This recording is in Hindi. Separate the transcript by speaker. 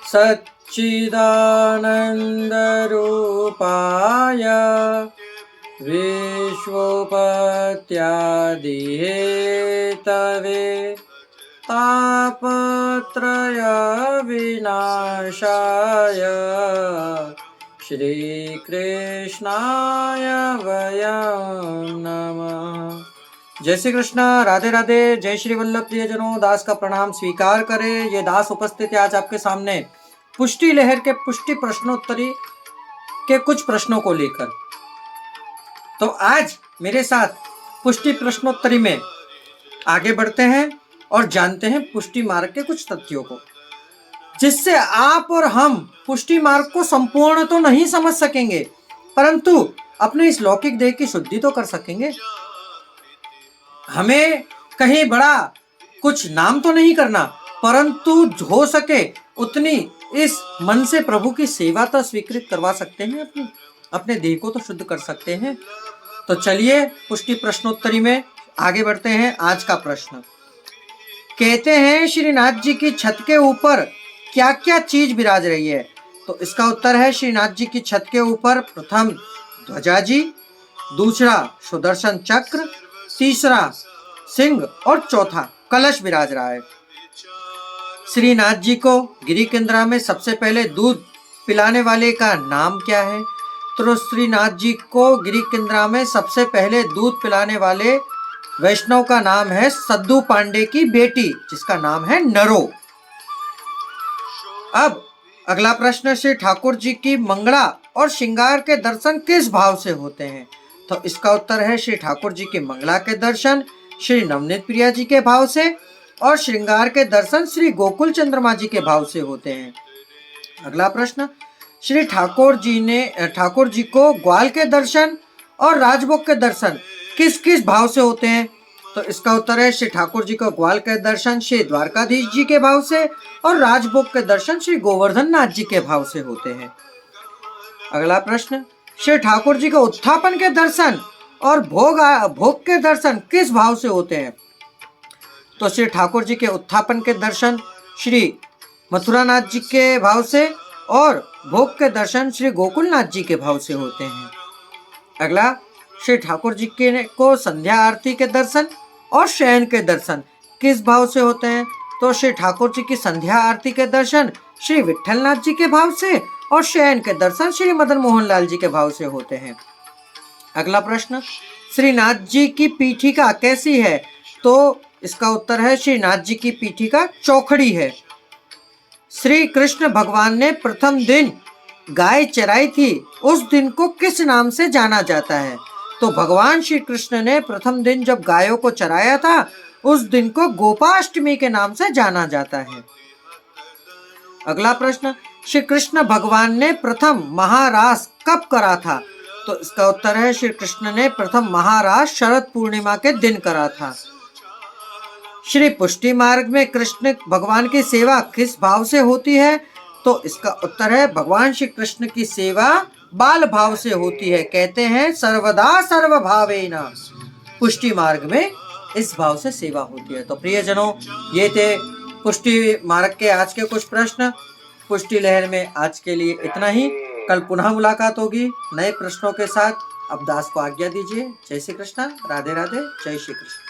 Speaker 1: सच्चिदानन्दरूपाय विश्वोपत्यादिहेतवे तापत्रय विनाशाय श्री कृष्णाय वयं नमः। जय श्री कृष्ण। राधे राधे। जय श्री वल्लभ प्रियजनों। दास का प्रणाम स्वीकार करें। ये दास उपस्थित है आज आपके सामने पुष्टि लहर के पुष्टि प्रश्नोत्तरी के कुछ प्रश्नों को लेकर। तो आज मेरे साथ पुष्टि प्रश्नोत्तरी में आगे बढ़ते हैं और जानते हैं पुष्टि मार्ग के कुछ तथ्यों को, जिससे आप और हम पुष्टि मार्ग को संपूर्ण तो नहीं समझ सकेंगे, परंतु अपने इस लौकिक देह की शुद्धि तो कर सकेंगे। हमें कहीं बड़ा कुछ नाम तो नहीं करना, परंतु हो सके उतनी इस मन से प्रभु की सेवा तो स्वीकृत करवा सकते हैं, अपने देह को तो शुद्ध कर सकते हैं। तो चलिए पुष्टि प्रश्नोत्तरी में आगे बढ़ते हैं। आज का प्रश्न कहते हैं, श्रीनाथ जी की छत के ऊपर क्या क्या चीज विराज रही है? तो इसका उत्तर है, श्रीनाथ जी की छत के ऊपर प्रथम ध्वजा जी, दूसरा सुदर्शन चक्र, तीसरा सिंह और चौथा कलश विराज रहा है। श्रीनाथ जी को गिरी केंद्रा में सबसे पहले दूध पिलाने वाले का नाम क्या है? तो श्रीनाथ जी को गिरी केंद्रा में सबसे पहले दूध पिलाने वाले वैष्णव का नाम है सद्दू पांडे की बेटी, जिसका नाम है नरो। अब अगला प्रश्न, श्री ठाकुर जी की मंगला और श्रृंगार के दर्शन किस भाव से होते हैं? तो इसका उत्तर है, श्री ठाकुर जी की मंगला के दर्शन श्री नवनीत प्रिया जी के भाव से और श्रृंगार के दर्शन श्री गोकुल चंद्रमा जी के भाव से होते हैं। अगला प्रश्न, श्री ठाकुर जी को ग्वाल के दर्शन और राजभोग के दर्शन किस किस भाव से होते हैं? तो इसका उत्तर है, श्री ठाकुर जी को ग्वाल के दर्शन श्री द्वारकाधीश जी के भाव से और राजभोग के दर्शन श्री गोवर्धन नाथ जी के भाव से होते हैं। अगला प्रश्न, श्री ठाकुर जी को उत्थापन के दर्शन और भोग के दर्शन किस भाव से होते हैं? तो श्री ठाकुर जी के उत्थापन के दर्शन श्री मथुरा नाथ जी के भाव से और भोग के दर्शन श्री गोकुल नाथ जी के भाव से होते हैं। अगला, श्री ठाकुर जी को संध्या आरती के दर्शन और शयन के दर्शन किस भाव से होते हैं? तो श्री ठाकुर जी की संध्या आरती के दर्शन श्री विठल नाथ जी के भाव से और शयन के दर्शन श्री मदन मोहन लाल जी के भाव से होते हैं। अगला प्रश्न, श्रीनाथ जी की पीठिका कैसी है? तो इसका उत्तर है, श्रीनाथ जी की पीठिका चौखड़ी है। श्री कृष्ण भगवान ने प्रथम दिन गाय चराई थी, उस दिन को किस नाम से जाना जाता है? तो भगवान श्री कृष्ण ने प्रथम दिन जब गायों को चराया था, उस दिन को गोपाष्टमी के नाम से जाना जाता है। अगला प्रश्न, श्री कृष्ण भगवान ने प्रथम महारास कब करा था? तो इसका उत्तर है, श्री कृष्ण ने प्रथम महारास शरद पूर्णिमा के दिन करा था। श्री पुष्टि मार्ग में कृष्ण भगवान की सेवा किस भाव से होती है? तो इसका उत्तर है, भगवान श्री कृष्ण की सेवा बाल भाव से होती है। कहते हैं सर्वदा सर्वभावेन, पुष्टि मार्ग में इस भाव से सेवा होती है। तो प्रियजनों, ये थे पुष्टि मार्ग के आज के कुछ प्रश्न। पुष्टि लहर में आज के लिए इतना ही। कल पुनः मुलाकात होगी नए प्रश्नों के साथ। अब दास को आज्ञा दीजिए। जय श्री कृष्ण। राधे राधे। जय श्री कृष्ण।